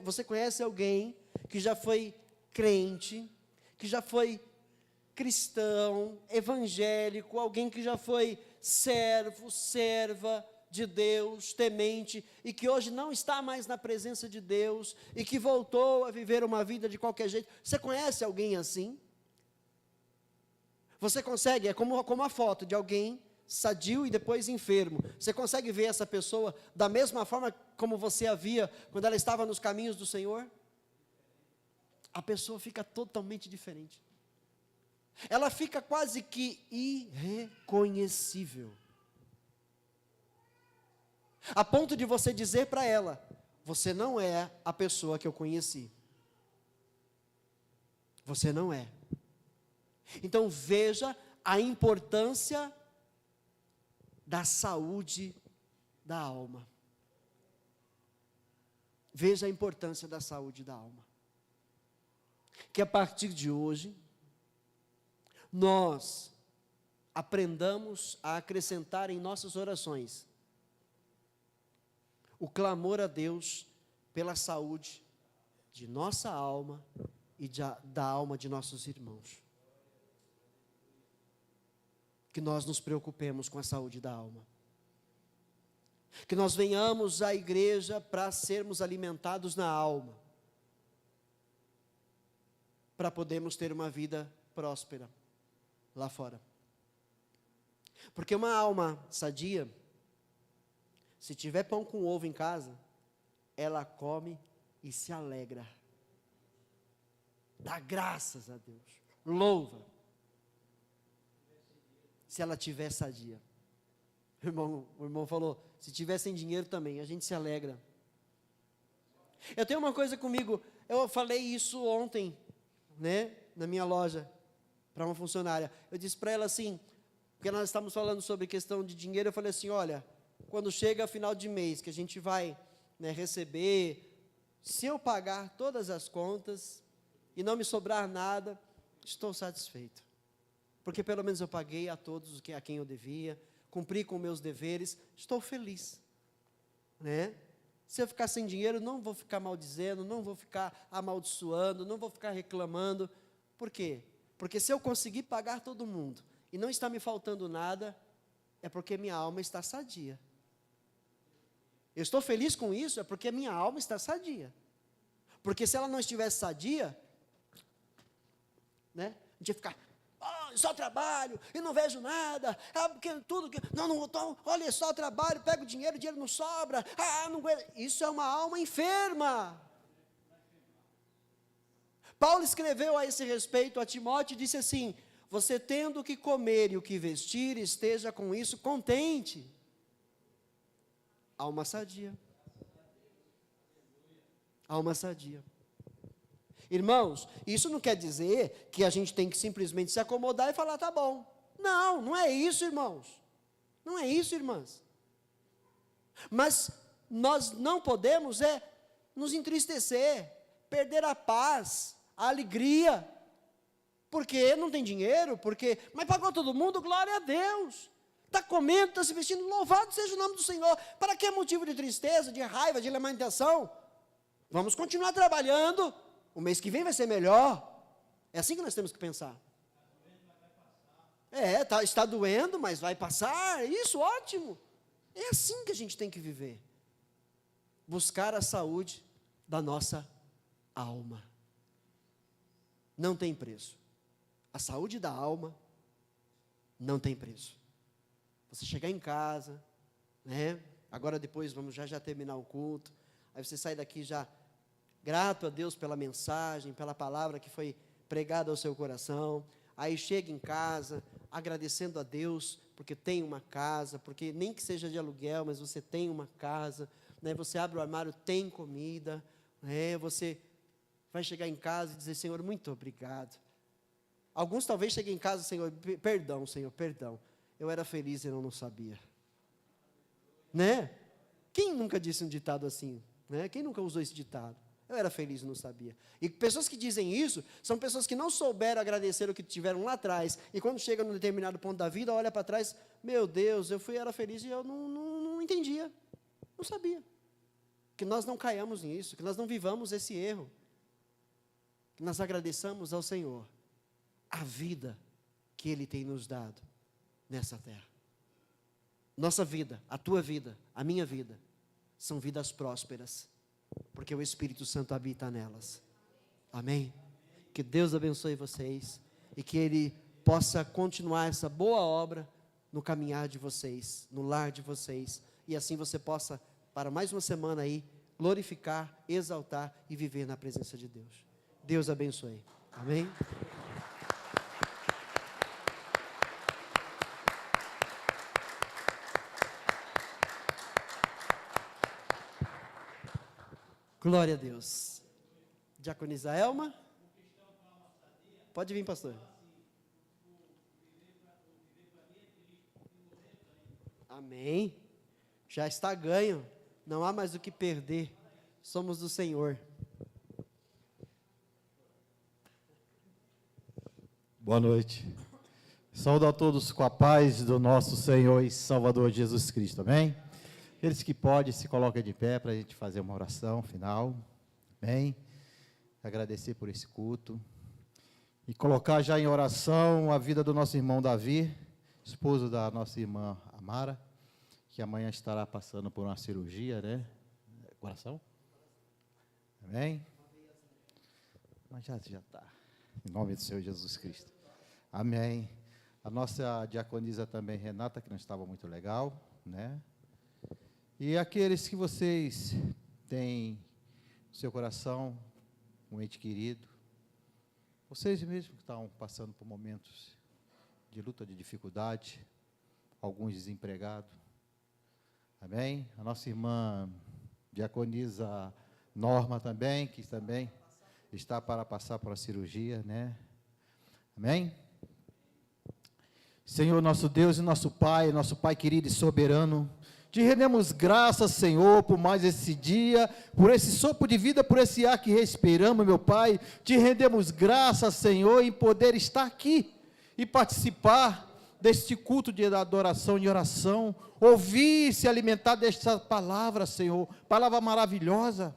Você conhece alguém que já foi crente, que já foi cristão, evangélico, alguém que já foi servo, serva de Deus, temente, e que hoje não está mais na presença de Deus, e que voltou a viver uma vida de qualquer jeito? Você conhece alguém assim? Você consegue, é como a foto de alguém sadio e depois enfermo. Você consegue ver essa pessoa da mesma forma como você a via quando ela estava nos caminhos do Senhor? A pessoa fica totalmente diferente. Ela fica quase que irreconhecível. A ponto de você dizer para ela: você não é a pessoa que eu conheci. Você não é. Então veja a importância da saúde da alma. Veja a importância da saúde da alma. Que a partir de hoje, nós aprendamos a acrescentar em nossas orações o clamor a Deus pela saúde de nossa alma e da alma de nossos irmãos. Que nós nos preocupemos com a saúde da alma. Que nós venhamos à igreja para sermos alimentados na alma, para podermos ter uma vida próspera lá fora. Porque uma alma sadia, se tiver pão com ovo em casa, ela come e se alegra. Dá graças a Deus. Louva. Se ela tiver sadia. O irmão falou, se tiver sem dinheiro também, a gente se alegra. Eu tenho uma coisa comigo, eu falei isso ontem, né, na minha loja, para uma funcionária. Eu disse para ela assim, porque nós estávamos falando sobre questão de dinheiro, eu falei assim, olha, quando chega final de mês, que a gente vai, né, receber, se eu pagar todas as contas e não me sobrar nada, estou satisfeito. Porque pelo menos eu paguei a todos a quem eu devia, cumpri com meus deveres, estou feliz, né? Se eu ficar sem dinheiro, não vou ficar maldizendo, não vou ficar amaldiçoando, não vou ficar reclamando. Por quê? Porque se eu conseguir pagar todo mundo e não está me faltando nada, é porque minha alma está sadia. Eu estou feliz com isso, é porque minha alma está sadia. Porque se ela não estivesse sadia, né, a gente ia ficar, só trabalho, e não vejo nada, porque tudo que, olha só trabalho, pego o dinheiro não sobra, não aguento. Isso é uma alma enferma. Paulo escreveu a esse respeito a Timóteo e disse assim: você tendo o que comer e o que vestir, esteja com isso contente. Alma sadia. Alma sadia. Irmãos, isso não quer dizer que a gente tem que simplesmente se acomodar e falar, tá bom. Não, não é isso, irmãos. Não é isso, irmãs. Mas nós não podemos nos entristecer, perder a paz, a alegria, porque não tem dinheiro, mas pagou todo mundo, glória a Deus. Está comendo, está se vestindo, louvado seja o nome do Senhor. Para que motivo de tristeza, de raiva, de lamentação? Vamos continuar trabalhando, o mês que vem vai ser melhor. É assim que nós temos que pensar. Está doendo, mas vai passar, isso, ótimo. É assim que a gente tem que viver. Buscar a saúde da nossa alma. Não tem preço. A saúde da alma não tem preço. Você chegar em casa, né? Agora depois vamos já terminar o culto. Aí você sai daqui já grato a Deus pela mensagem, pela palavra que foi pregada ao seu coração. Aí chega em casa, agradecendo a Deus, porque tem uma casa, porque nem que seja de aluguel, mas você tem uma casa, né? Você abre o armário, tem comida, né? Você vai chegar em casa e dizer, Senhor, muito obrigado. Alguns talvez cheguem em casa, Senhor, perdão, Senhor, perdão. Eu era feliz e eu não sabia. Né? Quem nunca disse um ditado assim? Né? Quem nunca usou esse ditado? Eu era feliz e não sabia. E pessoas que dizem isso, são pessoas que não souberam agradecer o que tiveram lá atrás, e quando chega num determinado ponto da vida, olha para trás, meu Deus, era feliz e eu não entendia, não sabia. Que nós não caiamos nisso, que nós não vivamos esse erro, que nós agradeçamos ao Senhor a vida que Ele tem nos dado nessa terra. Nossa vida, a tua vida, a minha vida, são vidas prósperas, porque o Espírito Santo habita nelas. Amém? Que Deus abençoe vocês, e que Ele possa continuar essa boa obra no caminhar de vocês, no lar de vocês, e assim você possa, para mais uma semana aí, glorificar, exaltar e viver na presença de Deus. Deus abençoe. Amém? Glória a Deus. Diaconisa Elma. Pode vir, pastor. Amém. Já está ganho. Não há mais o que perder. Somos do Senhor. Boa noite. Saúdo a todos com a paz do nosso Senhor e Salvador Jesus Cristo. Amém? Aqueles que podem, se coloquem de pé para a gente fazer uma oração final. Amém? Agradecer por esse culto. E colocar já em oração a vida do nosso irmão Davi, esposo da nossa irmã Amara, que amanhã estará passando por uma cirurgia, né? Coração? Amém? Mas já está. Em nome do Senhor Jesus Cristo. Amém. A nossa diaconisa também, Renata, que não estava muito legal, né? E aqueles que vocês têm no seu coração, um ente querido, vocês mesmos que estão passando por momentos de luta, de dificuldade, alguns desempregados, amém? A nossa irmã diaconisa Norma também, que também está para passar por a cirurgia, né? Amém? Senhor, nosso Deus e nosso Pai querido e soberano, te rendemos graças, Senhor, por mais esse dia, por esse sopro de vida, por esse ar que respiramos, meu Pai. Te rendemos graças, Senhor, em poder estar aqui e participar deste culto de adoração e oração, ouvir e se alimentar desta palavra, Senhor, palavra maravilhosa,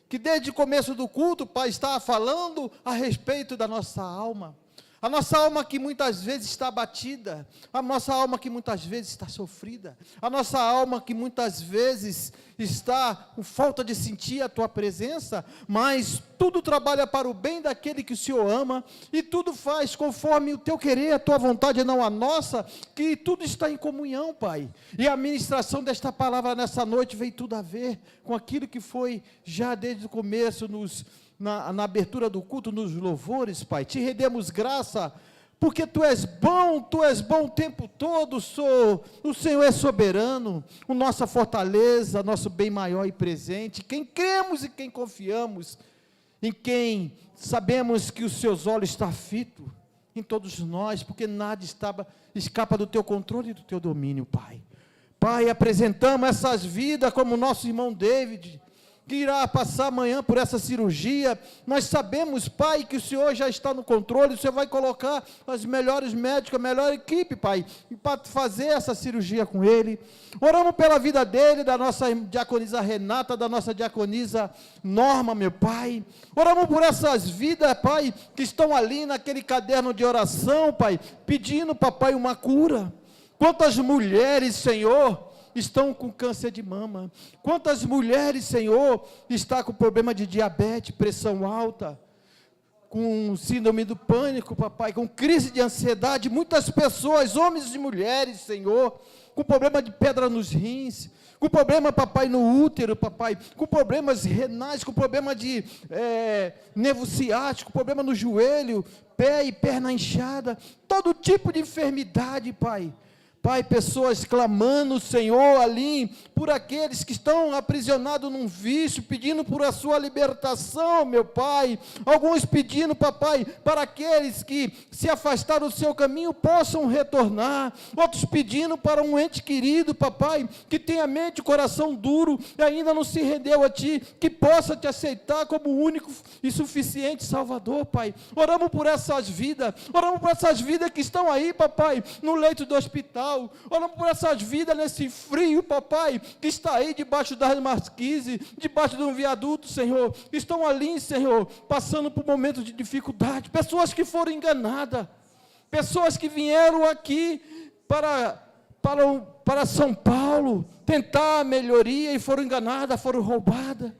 que desde o começo do culto, Pai, está falando a respeito da nossa alma. A nossa alma que muitas vezes está abatida, a nossa alma que muitas vezes está sofrida, a nossa alma que muitas vezes está com falta de sentir a Tua presença, mas tudo trabalha para o bem daquele que o Senhor ama, e tudo faz conforme o Teu querer, a Tua vontade e não a nossa, que tudo está em comunhão, Pai. E a ministração desta palavra nessa noite veio tudo a ver com aquilo que foi já desde o começo na abertura do culto, nos louvores, Pai. Te rendemos graça, porque Tu és bom o tempo todo, o Senhor é soberano, a nossa fortaleza, nosso bem maior e presente, quem cremos e quem confiamos, em quem sabemos que os Seus olhos estão fitos em todos nós, porque nada escapa do Teu controle e do Teu domínio, Pai. Pai, apresentamos essas vidas como o nosso irmão David, que irá passar amanhã por essa cirurgia. Nós sabemos, Pai, que o Senhor já está no controle, o Senhor vai colocar os melhores médicos, a melhor equipe, Pai, para fazer essa cirurgia com ele. Oramos pela vida dele, da nossa diaconisa Renata, da nossa diaconisa Norma, meu Pai. Oramos por essas vidas, Pai, que estão ali naquele caderno de oração, Pai, pedindo, Papai, uma cura. Quantas mulheres, Senhor, estão com câncer de mama, quantas mulheres, Senhor, estão com problema de diabetes, pressão alta, com síndrome do pânico, Papai, com crise de ansiedade, muitas pessoas, homens e mulheres, Senhor, com problema de pedra nos rins, com problema, Papai, no útero, Papai, com problemas renais, com problema de nervo ciático, problema no joelho, pé e perna inchada, todo tipo de enfermidade, Pai. Pai, pessoas clamando, Senhor, ali, por aqueles que estão aprisionados num vício, pedindo por a sua libertação, meu Pai. Alguns pedindo, Papai, para aqueles que se afastaram do seu caminho possam retornar. Outros pedindo para um ente querido, Papai, que tenha mente e coração duro e ainda não se rendeu a Ti, que possa Te aceitar como o único e suficiente Salvador, Pai. Oramos por essas vidas que estão aí, Papai, no leito do hospital. Oramos por essas vidas nesse frio, Papai, que está aí debaixo das marquises, debaixo de um viaduto, Senhor, que estão ali, Senhor, passando por momentos de dificuldade, pessoas que foram enganadas, pessoas que vieram aqui para São Paulo, tentar a melhoria e foram enganadas, foram roubadas,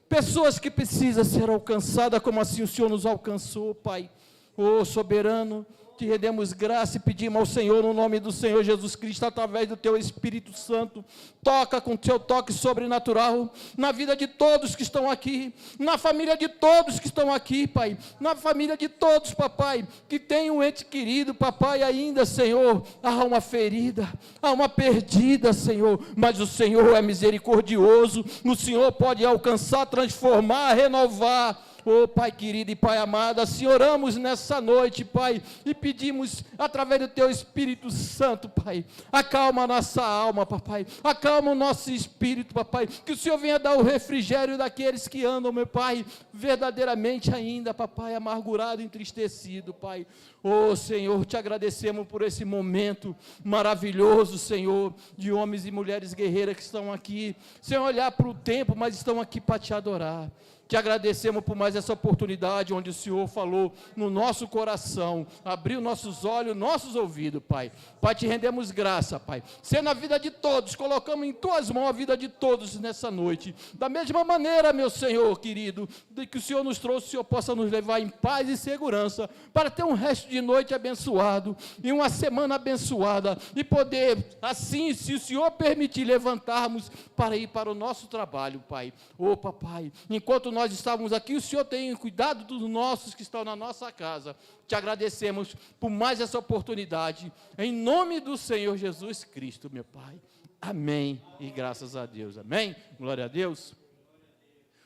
pessoas que precisam ser alcançadas, como assim o Senhor nos alcançou, Pai. Ô soberano, Te rendemos graça e pedimos ao Senhor, no nome do Senhor Jesus Cristo, através do Teu Espírito Santo, toca com Teu toque sobrenatural, na vida de todos que estão aqui, na família de todos que estão aqui, Pai, na família de todos, Papai, que tem um ente querido, Papai, ainda, Senhor, há uma ferida, há uma perdida, Senhor, mas o Senhor é misericordioso, o Senhor pode alcançar, transformar, renovar. Oh, Pai querido e Pai amado, assim oramos nessa noite, Pai, e pedimos, através do Teu Espírito Santo, Pai, acalma a nossa alma, Papai, acalma o nosso espírito, Papai, que o Senhor venha dar o refrigério daqueles que andam, meu Pai, verdadeiramente ainda, Papai, amargurado, entristecido, Pai. Oh, Senhor, Te agradecemos por esse momento maravilhoso, Senhor, de homens e mulheres guerreiras que estão aqui, sem olhar para o tempo, mas estão aqui para Te adorar. Te agradecemos por mais essa oportunidade, onde o Senhor falou no nosso coração, abriu nossos olhos, nossos ouvidos, Pai. Pai, Te rendemos graça, Pai. Sendo a vida de todos, colocamos em Tuas mãos a vida de todos nessa noite. Da mesma maneira, meu Senhor querido, de que o Senhor nos trouxe, o Senhor possa nos levar em paz e segurança, para ter um resto de noite abençoado, e uma semana abençoada, e poder, assim, se o Senhor permitir, levantarmos para ir para o nosso trabalho, Pai. Ô, Papai, enquanto nós estávamos aqui, o Senhor tem cuidado dos nossos que estão na nossa casa. Te agradecemos por mais essa oportunidade, em nome do Senhor Jesus Cristo, meu Pai. Amém, e graças a Deus, amém, glória a Deus.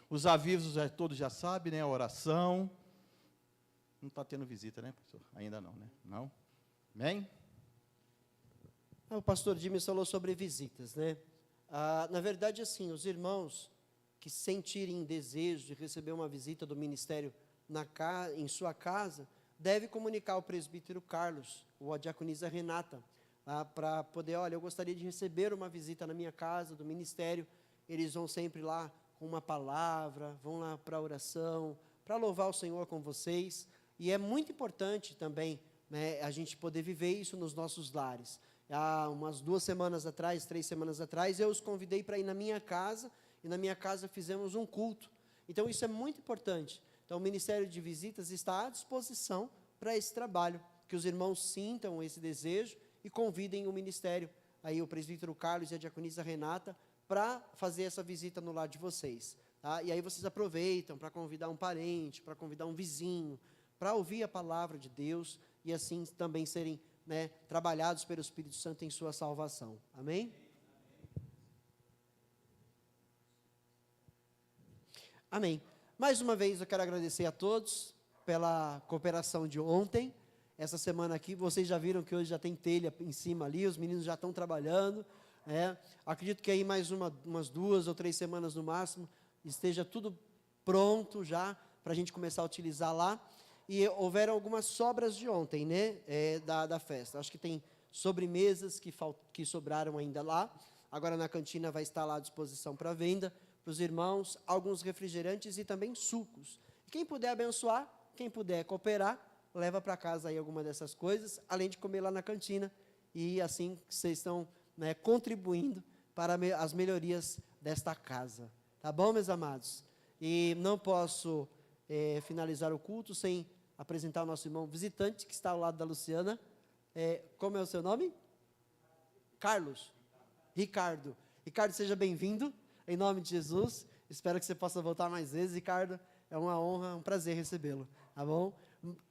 Os avisos todos já sabem, né, a oração, não está tendo visita, né, pastor? Ainda não, né, não, amém? O pastor Dimas falou sobre visitas, né, na verdade, assim, os irmãos que sentirem desejo de receber uma visita do ministério em sua casa, deve comunicar ao presbítero Carlos, ou à diaconisa Renata, para poder, olha, eu gostaria de receber uma visita na minha casa, do ministério. Eles vão sempre lá com uma palavra, vão lá para a oração, para louvar o Senhor com vocês. E é muito importante também, né, a gente poder viver isso nos nossos lares. Há umas 2 semanas atrás, 3 semanas atrás, eu os convidei para ir na minha casa, e na minha casa fizemos um culto. Então isso é muito importante. Então o Ministério de Visitas está à disposição para esse trabalho, que os irmãos sintam esse desejo e convidem o ministério, aí o presbítero Carlos e a diaconisa Renata, para fazer essa visita no lar de vocês. Tá? E aí vocês aproveitam para convidar um parente, para convidar um vizinho, para ouvir a palavra de Deus e assim também serem, né, trabalhados pelo Espírito Santo em sua salvação. Amém? Amém. Mais uma vez eu quero agradecer a todos pela cooperação de ontem. Essa semana aqui, vocês já viram que hoje já tem telha em cima ali, os meninos já estão trabalhando. Acredito que aí mais umas 2 ou 3 semanas no máximo, esteja tudo pronto já, para a gente começar a utilizar lá. E houveram algumas sobras de ontem, né, da festa. Acho que tem sobremesas que sobraram ainda lá. Agora na cantina vai estar lá à disposição para venda, para os irmãos, alguns refrigerantes e também sucos. Quem puder abençoar, quem puder cooperar, leva para casa aí alguma dessas coisas, além de comer lá na cantina, e assim vocês estão, né, contribuindo para as melhorias desta casa. Tá bom, meus amados? E não posso finalizar o culto sem apresentar o nosso irmão visitante, que está ao lado da Luciana. Como é o seu nome? Carlos. Ricardo. Ricardo, seja bem-vindo, em nome de Jesus. Espero que você possa voltar mais vezes, Ricardo. É uma honra, um prazer recebê-lo, tá bom?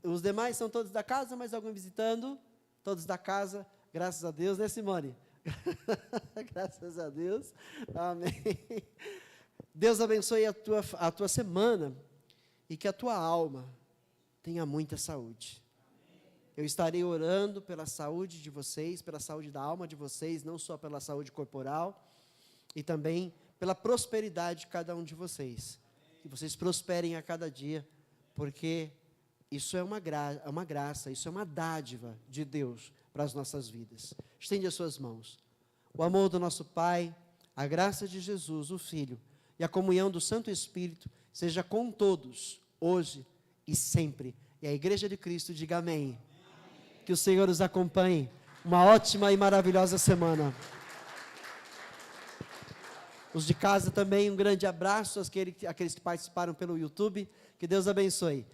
Os demais são todos da casa, mas algum visitando? Todos da casa, graças a Deus, né, Simone? Graças a Deus, amém. Deus abençoe a tua semana e que a tua alma tenha muita saúde. Eu estarei orando pela saúde de vocês, pela saúde da alma de vocês, não só pela saúde corporal, e também pela prosperidade de cada um de vocês. Que vocês prosperem a cada dia, porque isso é uma graça, isso é uma dádiva de Deus para as nossas vidas. Estende as suas mãos. O amor do nosso Pai, a graça de Jesus, o Filho, e a comunhão do Santo Espírito, seja com todos, hoje e sempre. E a Igreja de Cristo diga amém. Que o Senhor os acompanhe. Uma ótima e maravilhosa semana. Os de casa também, um grande abraço, aqueles que participaram pelo YouTube. Que Deus abençoe.